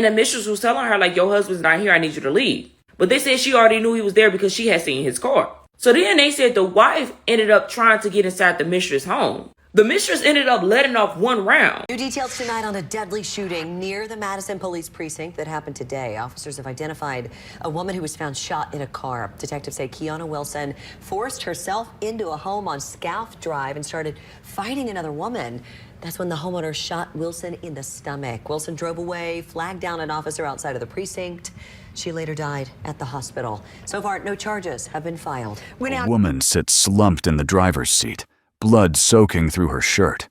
And the mistress was telling her, like, your husband's not here, I need you to leave. But they said she already knew he was there because she had seen his car. So then they said the wife ended up trying to get inside the mistress' home. The mistress ended up letting off one round. New details tonight on a deadly shooting near the Madison Police Precinct that happened today. Officers have identified a woman who was found shot in a car. Detectives say Kiana Wilson forced herself into a home on Scalf Drive and started fighting another woman. That's when the homeowner shot Wilson in the stomach. Wilson drove away, flagged down an officer outside of the precinct. She later died at the hospital. So far, no charges have been filed. A woman sits slumped in the driver's seat, blood soaking through her shirt.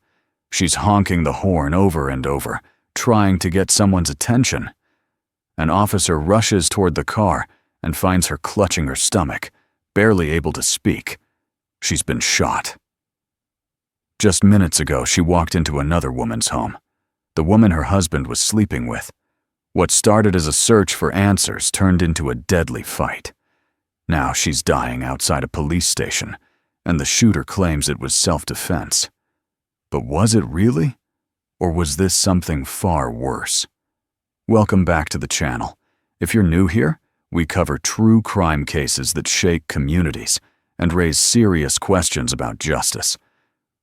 She's honking the horn over and over, trying to get someone's attention. An officer rushes toward the car and finds her clutching her stomach, barely able to speak. She's been shot. Just minutes ago, she walked into another woman's home, the woman her husband was sleeping with. What started as a search for answers turned into a deadly fight. Now she's dying outside a police station, and the shooter claims it was self-defense. But was it really? Or was this something far worse? Welcome back to the channel. If you're new here, we cover true crime cases that shake communities and raise serious questions about justice.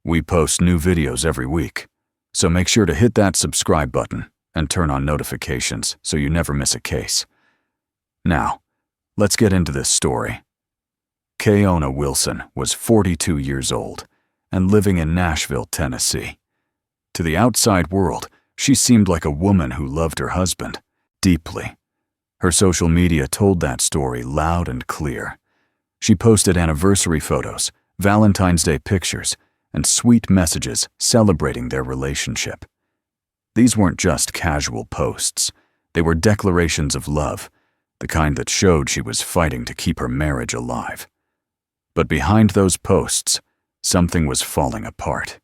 We post new videos every week, so make sure to hit that subscribe button and turn on notifications so you never miss a case. Now, let's get into this story. Kiana Wilson was 42 years old and living in Nashville, Tennessee. To the outside world, she seemed like a woman who loved her husband deeply. Her social media told that story loud and clear. She posted anniversary photos, Valentine's Day pictures, and sweet messages celebrating their relationship. These weren't just casual posts. They were declarations of love, the kind that showed she was fighting to keep her marriage alive. But behind those posts, something was falling apart.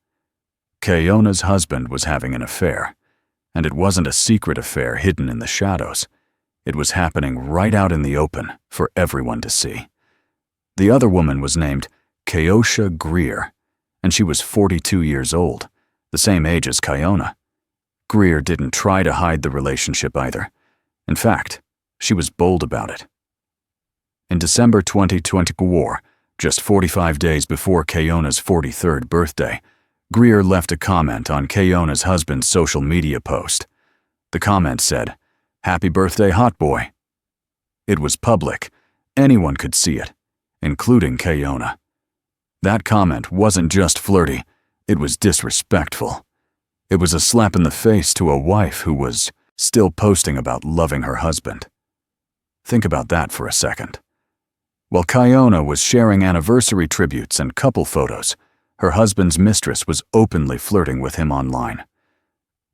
Kiana's husband was having an affair, and it wasn't a secret affair hidden in the shadows. It was happening right out in the open for everyone to see. The other woman was named Kiosha Greer, and she was 42 years old, the same age as Kiana. Greer didn't try to hide the relationship either. In fact, she was bold about it. In December 2024, just 45 days before Kiana's 43rd birthday, Greer left a comment on Kiana's husband's social media post. The comment said, "Happy birthday, hot boy." It was public. Anyone could see it, including Kiana. That comment wasn't just flirty, it was disrespectful. It was a slap in the face to a wife who was still posting about loving her husband. Think about that for a second. While Kiana was sharing anniversary tributes and couple photos, her husband's mistress was openly flirting with him online.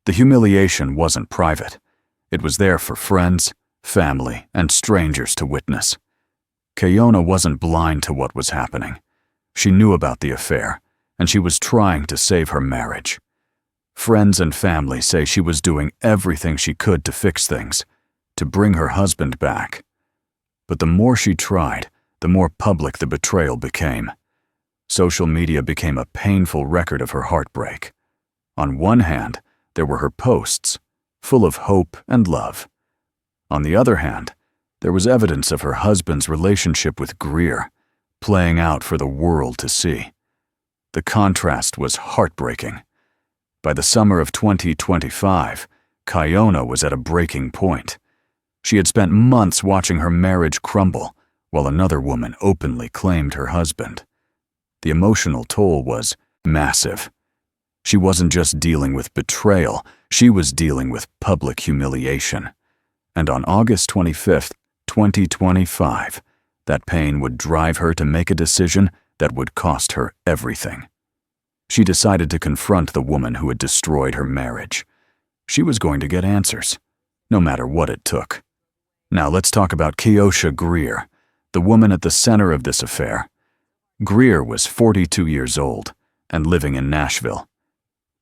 The humiliation wasn't private. It was there for friends, family, and strangers to witness. Kiana wasn't blind to what was happening. She knew about the affair, and she was trying to save her marriage. Friends and family say she was doing everything she could to fix things, to bring her husband back. But the more she tried, the more public the betrayal became. Social media became a painful record of her heartbreak. On one hand, there were her posts, full of hope and love. On the other hand, there was evidence of her husband's relationship with Greer, playing out for the world to see. The contrast was heartbreaking. By the summer of 2025, Kiana was at a breaking point. She had spent months watching her marriage crumble, while another woman openly claimed her husband. The emotional toll was massive. She wasn't just dealing with betrayal, she was dealing with public humiliation. And on August 25th, 2025, that pain would drive her to make a decision that would cost her everything. She decided to confront the woman who had destroyed her marriage. She was going to get answers, no matter what it took. Now let's talk about Kiosha Greer, the woman at the center of this affair. Greer was 42 years old and living in Nashville.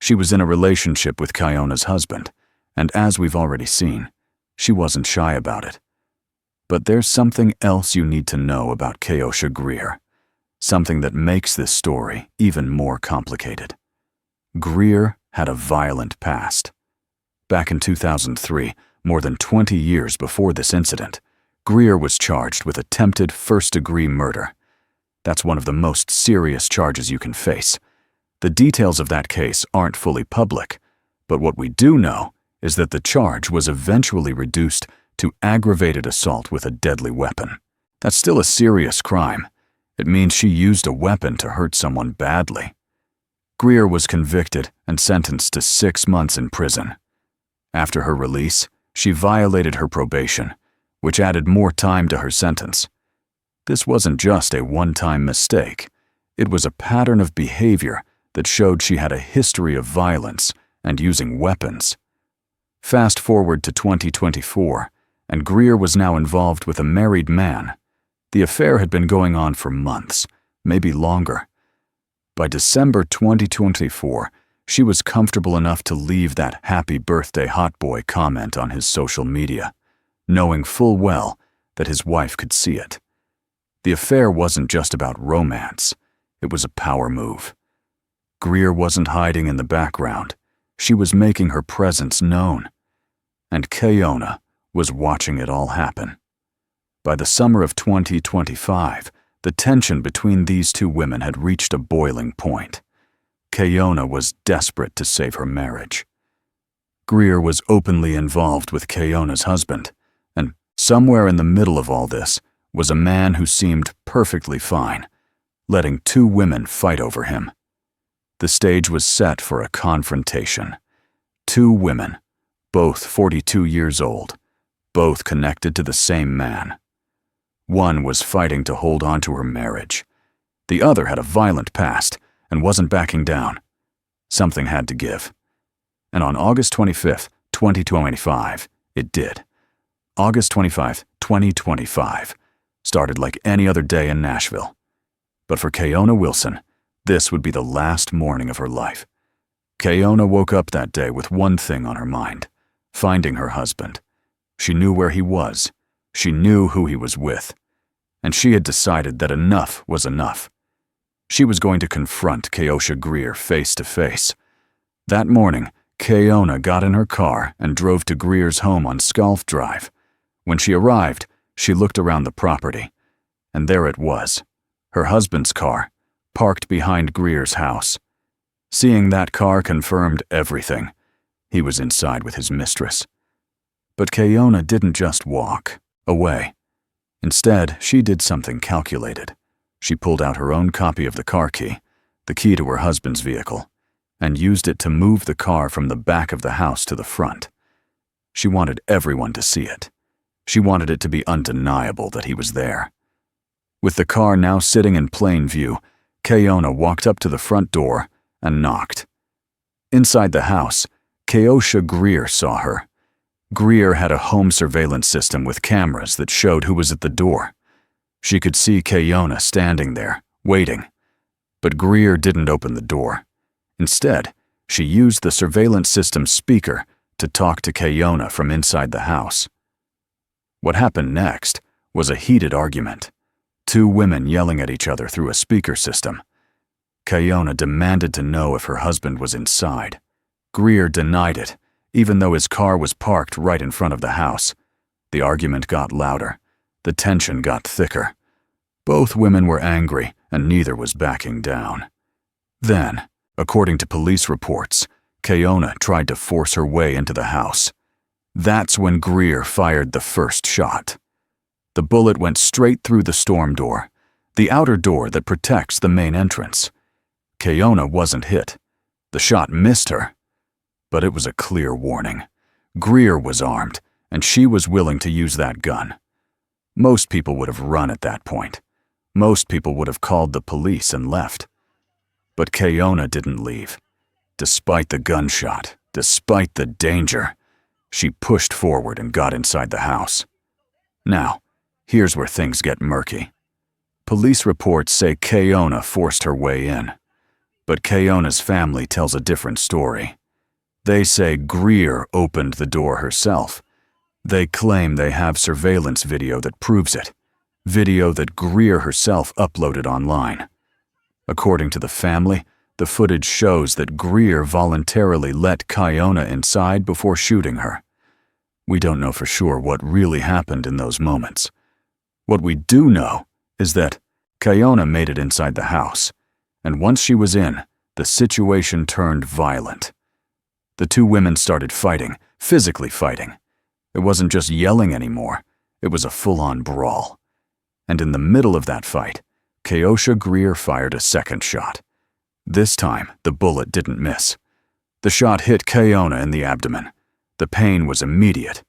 She was in a relationship with Kiana's husband, and as we've already seen, she wasn't shy about it. But there's something else you need to know about Kiosha Greer, something that makes this story even more complicated. Greer had a violent past. Back in 2003, more than 20 years before this incident, Greer was charged with attempted first-degree murder. That's one of the most serious charges you can face. The details of that case aren't fully public, but what we do know is that the charge was eventually reduced to aggravated assault with a deadly weapon. That's still a serious crime. It means she used a weapon to hurt someone badly. Greer was convicted and sentenced to 6 months in prison. After her release, she violated her probation, which added more time to her sentence. This wasn't just a one-time mistake. It was a pattern of behavior that showed she had a history of violence and using weapons. Fast forward to 2024, and Greer was now involved with a married man. The affair had been going on for months, maybe longer. By December 2024, she was comfortable enough to leave that "happy birthday hot boy" comment on his social media, knowing full well that his wife could see it. The affair wasn't just about romance. It was a power move. Greer wasn't hiding in the background. She was making her presence known. And Keona was watching it all happen. By the summer of 2025, the tension between these two women had reached a boiling point. Keona was desperate to save her marriage. Greer was openly involved with Keona's husband, and somewhere in the middle of all this was a man who seemed perfectly fine, letting two women fight over him. The stage was set for a confrontation. Two women, both 42 years old, both connected to the same man. One was fighting to hold on to her marriage. The other had a violent past and wasn't backing down. Something had to give. And on August 25th, 2025, it did. August 25th, 2025, started like any other day in Nashville. But for Keona Wilson, this would be the last morning of her life. Keona woke up that day with one thing on her mind: finding her husband. She knew where he was. She knew who he was with. And she had decided that enough was enough. She was going to confront Keosha Greer face to face. That morning, Keona got in her car and drove to Greer's home on Scalf Drive. When she arrived, she looked around the property. And there it was, her husband's car, parked behind Greer's house. Seeing that car confirmed everything. He was inside with his mistress. But Keona didn't just walk away. Instead, she did something calculated. She pulled out her own copy of the car key, the key to her husband's vehicle, and used it to move the car from the back of the house to the front. She wanted everyone to see it. She wanted it to be undeniable that he was there. With the car now sitting in plain view, Keona walked up to the front door and knocked. Inside the house, Keosha Greer saw her. Greer had a home surveillance system with cameras that showed who was at the door. She could see Keona standing there, waiting. But Greer didn't open the door. Instead, she used the surveillance system's speaker to talk to Keona from inside the house. What happened next was a heated argument. Two women yelling at each other through a speaker system. Keona demanded to know if her husband was inside. Greer denied it, even though his car was parked right in front of the house. The argument got louder. The tension got thicker. Both women were angry, and neither was backing down. Then, according to police reports, Keona tried to force her way into the house. That's when Greer fired the first shot. The bullet went straight through the storm door, the outer door that protects the main entrance. Keona wasn't hit. The shot missed her. But it was a clear warning. Greer was armed, and she was willing to use that gun. Most people would have run at that point. Most people would have called the police and left. But Keona didn't leave. Despite the gunshot, despite the danger, she pushed forward and got inside the house. Now, here's where things get murky. Police reports say Keona forced her way in. But Keona's family tells a different story. They say Greer opened the door herself. They claim they have surveillance video that proves it. Video that Greer herself uploaded online. According to the family, the footage shows that Greer voluntarily let Keona inside before shooting her. We don't know for sure what really happened in those moments. What we do know is that Kayona made it inside the house, and once she was in, the situation turned violent. The two women started fighting, physically fighting. It wasn't just yelling anymore, it was a full-on brawl. And in the middle of that fight, Kayosha Greer fired a second shot. This time, the bullet didn't miss. The shot hit Kayona in the abdomen. The pain was immediate.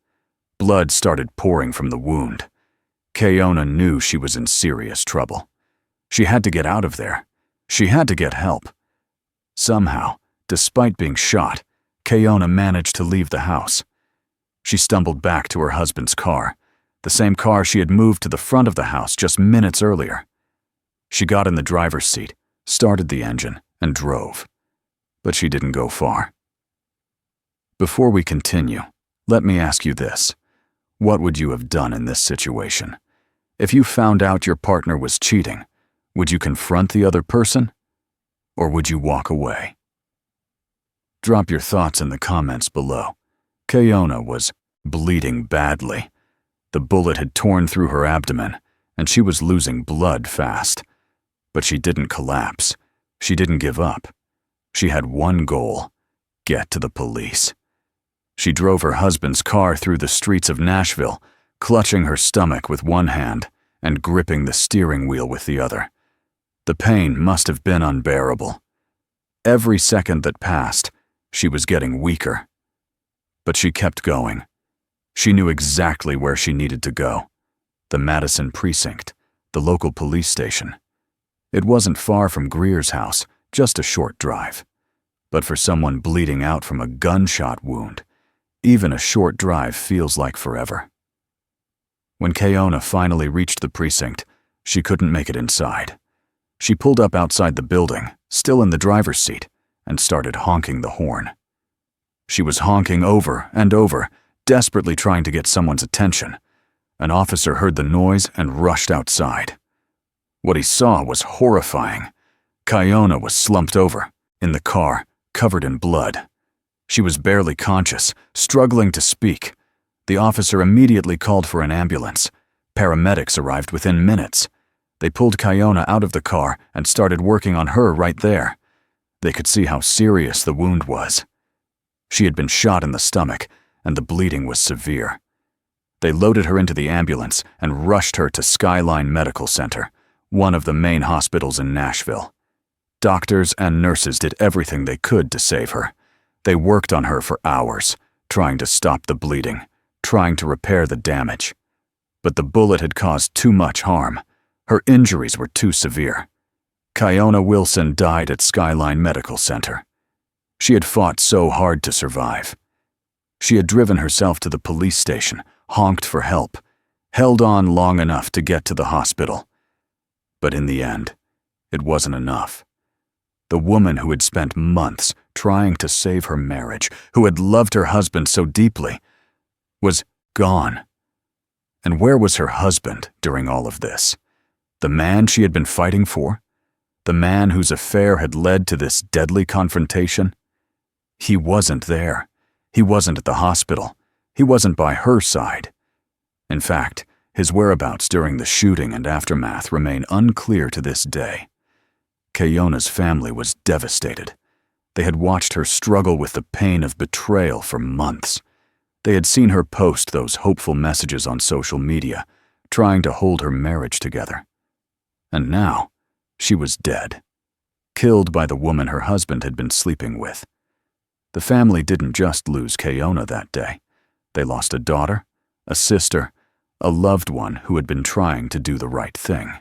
Blood started pouring from the wound. Kayona knew she was in serious trouble. She had to get out of there. She had to get help. Somehow, despite being shot, Kayona managed to leave the house. She stumbled back to her husband's car, the same car she had moved to the front of the house just minutes earlier. She got in the driver's seat, started the engine, and drove. But she didn't go far. Before we continue, let me ask you this. What would you have done in this situation? If you found out your partner was cheating, would you confront the other person? Or would you walk away? Drop your thoughts in the comments below. Kayona was bleeding badly. The bullet had torn through her abdomen, and she was losing blood fast. But she didn't collapse. She didn't give up. She had one goal: get to the police. She drove her husband's car through the streets of Nashville, clutching her stomach with one hand and gripping the steering wheel with the other. The pain must have been unbearable. Every second that passed, she was getting weaker. But she kept going. She knew exactly where she needed to go: the Madison precinct, the local police station. It wasn't far from Greer's house, just a short drive. But for someone bleeding out from a gunshot wound, even a short drive feels like forever. When Kayona finally reached the precinct, she couldn't make it inside. She pulled up outside the building, still in the driver's seat, and started honking the horn. She was honking over and over, desperately trying to get someone's attention. An officer heard the noise and rushed outside. What he saw was horrifying. Kayona was slumped over, in the car, covered in blood. She was barely conscious, struggling to speak. The officer immediately called for an ambulance. Paramedics arrived within minutes. They pulled Kayona out of the car and started working on her right there. They could see how serious the wound was. She had been shot in the stomach, and the bleeding was severe. They loaded her into the ambulance and rushed her to Skyline Medical Center, one of the main hospitals in Nashville. Doctors and nurses did everything they could to save her. They worked on her for hours, trying to stop the bleeding, trying to repair the damage. But the bullet had caused too much harm. Her injuries were too severe. Kayona Wilson died at Skyline Medical Center. She had fought so hard to survive. She had driven herself to the police station, honked for help, held on long enough to get to the hospital. But in the end, it wasn't enough. The woman who had spent months trying to save her marriage, who had loved her husband so deeply, was gone. And where was her husband during all of this? The man she had been fighting for? The man whose affair had led to this deadly confrontation? He wasn't there. He wasn't at the hospital. He wasn't by her side. In fact, his whereabouts during the shooting and aftermath remain unclear to this day. Kayona's family was devastated. They had watched her struggle with the pain of betrayal for months. They had seen her post those hopeful messages on social media, trying to hold her marriage together. And now, she was dead, killed by the woman her husband had been sleeping with. The family didn't just lose Kayona that day. They lost a daughter, a sister, a loved one who had been trying to do the right thing.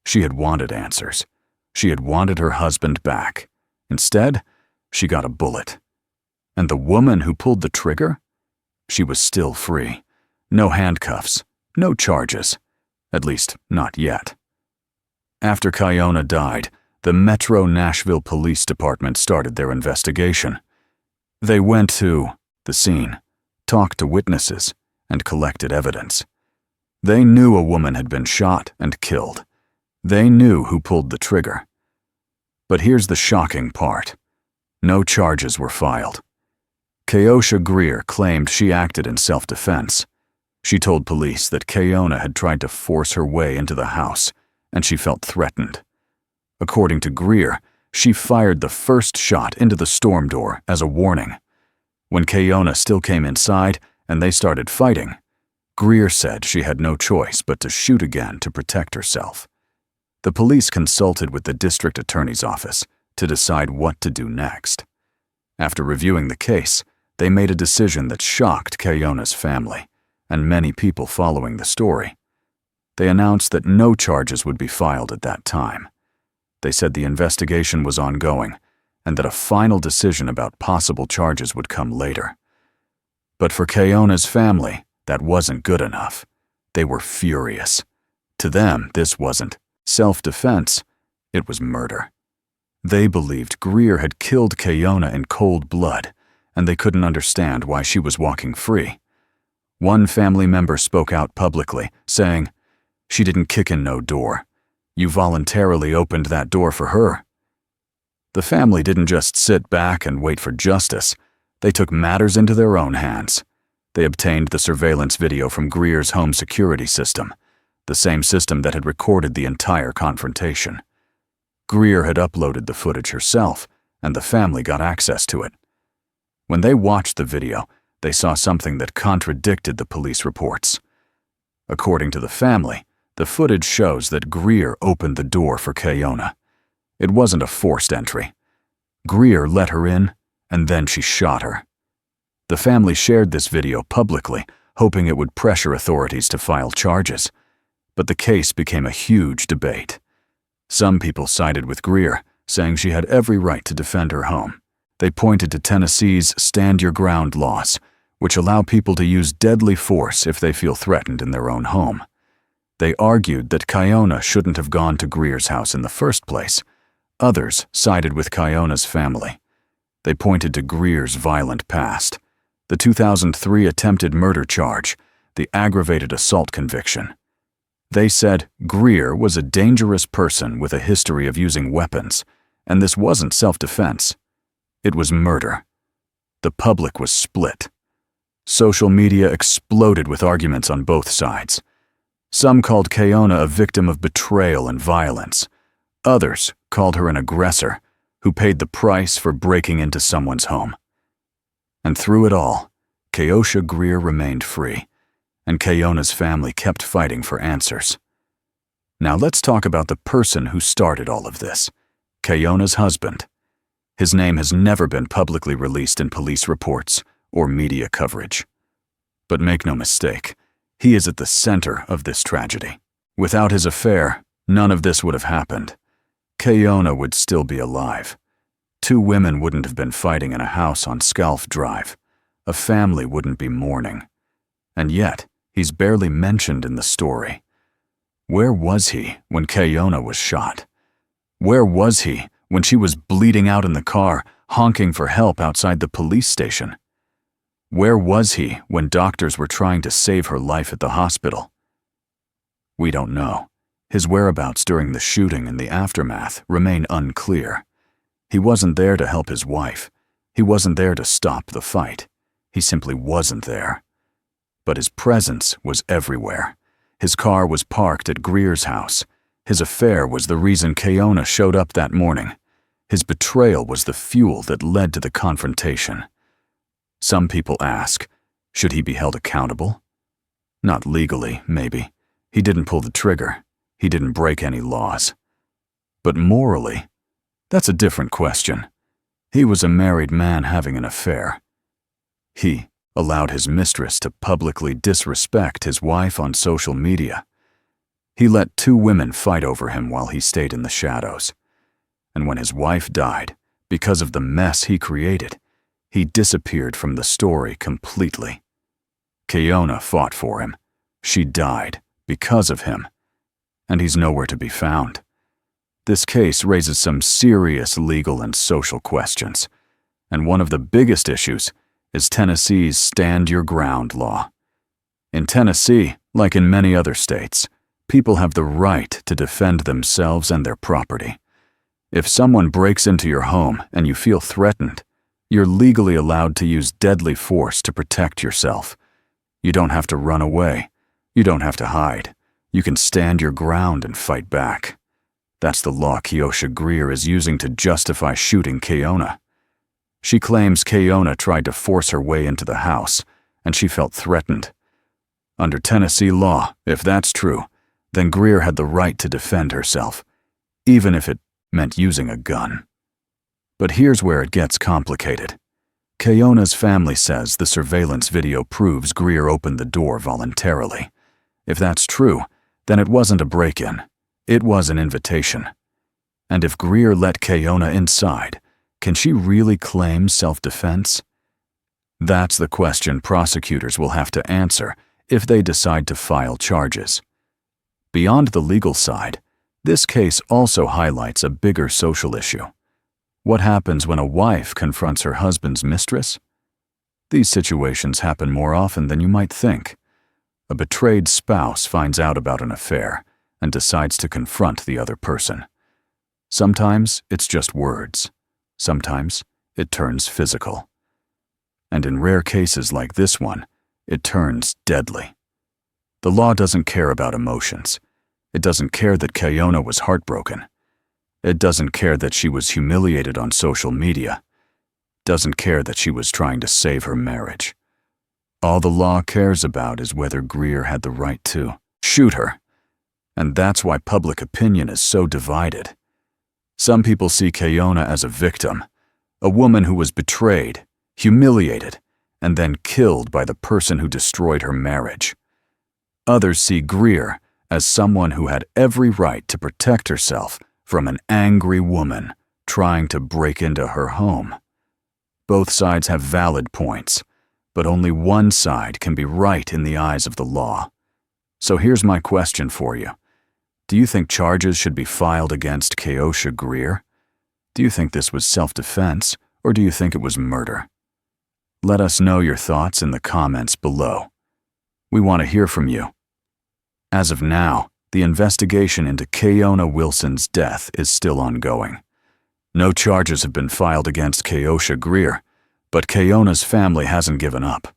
She had wanted answers. She had wanted her husband back. Instead, she got a bullet. And the woman who pulled the trigger? She was still free. No handcuffs, no charges. At least, not yet. After Kayona died, the Metro Nashville Police Department started their investigation. They went to the scene, talked to witnesses, and collected evidence. They knew a woman had been shot and killed. They knew who pulled the trigger. But here's the shocking part. No charges were filed. Keosha Greer claimed she acted in self-defense. She told police that Keona had tried to force her way into the house, and she felt threatened. According to Greer, she fired the first shot into the storm door as a warning. When Keona still came inside and they started fighting, Greer said she had no choice but to shoot again to protect herself. The police consulted with the district attorney's office to decide what to do next. After reviewing the case, they made a decision that shocked Keona's family and many people following the story. They announced that no charges would be filed at that time. They said the investigation was ongoing and that a final decision about possible charges would come later. But for Keona's family, that wasn't good enough. They were furious. To them, this wasn't self-defense, it was murder. They believed Greer had killed Keona in cold blood, and they couldn't understand why she was walking free. One family member spoke out publicly, saying, "She didn't kick in no door. You voluntarily opened that door for her." The family didn't just sit back and wait for justice. They took matters into their own hands. They obtained the surveillance video from Greer's home security system, the same system that had recorded the entire confrontation. Greer had uploaded the footage herself, and the family got access to it. When they watched the video, they saw something that contradicted the police reports. According to the family, the footage shows that Greer opened the door for Keona. It wasn't a forced entry. Greer let her in, and then she shot her. The family shared this video publicly, hoping it would pressure authorities to file charges. But the case became a huge debate. Some people sided with Greer, saying she had every right to defend her home. They pointed to Tennessee's Stand Your Ground laws, which allow people to use deadly force if they feel threatened in their own home. They argued that Keona shouldn't have gone to Greer's house in the first place. Others sided with Keona's family. They pointed to Greer's violent past, the 2003 attempted murder charge, the aggravated assault conviction. They said Greer was a dangerous person with a history of using weapons, and this wasn't self-defense. It was murder. The public was split. Social media exploded with arguments on both sides. Some called Keona a victim of betrayal and violence. Others called her an aggressor who paid the price for breaking into someone's home. And through it all, Keosha Greer remained free, and Keona's family kept fighting for answers. Now let's talk about the person who started all of this, Keona's husband. His name has never been publicly released in police reports or media coverage. But make no mistake, he is at the center of this tragedy. Without his affair, none of this would have happened. Keona would still be alive. Two women wouldn't have been fighting in a house on Scalf Drive. A family wouldn't be mourning. And yet, he's barely mentioned in the story. Where was he when Keona was shot? Where was he when she was bleeding out in the car, honking for help outside the police station? Where was he when doctors were trying to save her life at the hospital? We don't know. His whereabouts during the shooting and the aftermath remain unclear. He wasn't there to help his wife. He wasn't there to stop the fight. He simply wasn't there. But his presence was everywhere. His car was parked at Greer's house. His affair was the reason Keona showed up that morning. His betrayal was the fuel that led to the confrontation. Some people ask, should he be held accountable? Not legally, maybe. He didn't pull the trigger. He didn't break any laws. But morally, that's a different question. He was a married man having an affair. He allowed his mistress to publicly disrespect his wife on social media. He let two women fight over him while he stayed in the shadows. And when his wife died, because of the mess he created, he disappeared from the story completely. Keona fought for him. She died because of him. And he's nowhere to be found. This case raises some serious legal and social questions. And one of the biggest issues is Tennessee's Stand Your Ground law. In Tennessee, like in many other states, people have the right to defend themselves and their property. If someone breaks into your home and you feel threatened, You're legally allowed to use deadly force to protect yourself. You don't have to run away. You don't have to hide. You can stand your ground and fight back. That's the law Keosha Greer is using to justify shooting Keona. She claims Keona tried to force her way into the house, and she felt threatened. Under Tennessee law, if that's true, then Greer had the right to defend herself, even if it meant using a gun. But here's where it gets complicated. Keona's family says the surveillance video proves Greer opened the door voluntarily. If that's true, then it wasn't a break-in. It was an invitation. And if Greer let Keona inside, can she really claim self-defense? That's the question prosecutors will have to answer if they decide to file charges. Beyond the legal side, this case also highlights a bigger social issue. What happens when a wife confronts her husband's mistress? These situations happen more often than you might think. A betrayed spouse finds out about an affair and decides to confront the other person. Sometimes it's just words. Sometimes it turns physical. And in rare cases like this one, it turns deadly. The law doesn't care about emotions. It doesn't care that Keona was heartbroken. It doesn't care that she was humiliated on social media. It doesn't care that she was trying to save her marriage. All the law cares about is whether Greer had the right to shoot her. And that's why public opinion is so divided. Some people see Keona as a victim, a woman who was betrayed, humiliated, and then killed by the person who destroyed her marriage. Others see Greer as someone who had every right to protect herself from an angry woman trying to break into her home. Both sides have valid points, but only one side can be right in the eyes of the law. So here's my question for you. Do you think charges should be filed against Keosha Greer? Do you think this was self-defense, or do you think it was murder? Let us know your thoughts in the comments below. We want to hear from you. As of now, the investigation into Keona Wilson's death is still ongoing. No charges have been filed against Keosha Greer, but Keona's family hasn't given up.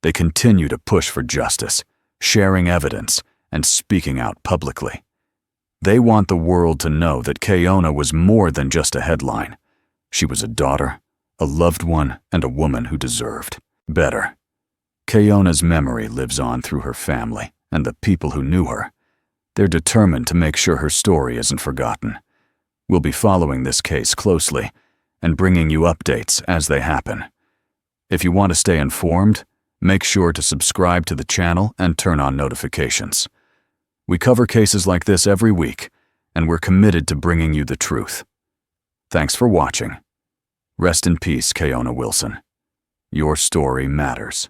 They continue to push for justice, sharing evidence, and speaking out publicly. They want the world to know that Keona was more than just a headline. She was a daughter, a loved one, and a woman who deserved better. Keona's memory lives on through her family and the people who knew her. They're determined to make sure her story isn't forgotten. We'll be following this case closely and bringing you updates as they happen. If you want to stay informed, make sure to subscribe to the channel and turn on notifications. We cover cases like this every week, and we're committed to bringing you the truth. Thanks for watching. Rest in peace, Keona Wilson. Your story matters.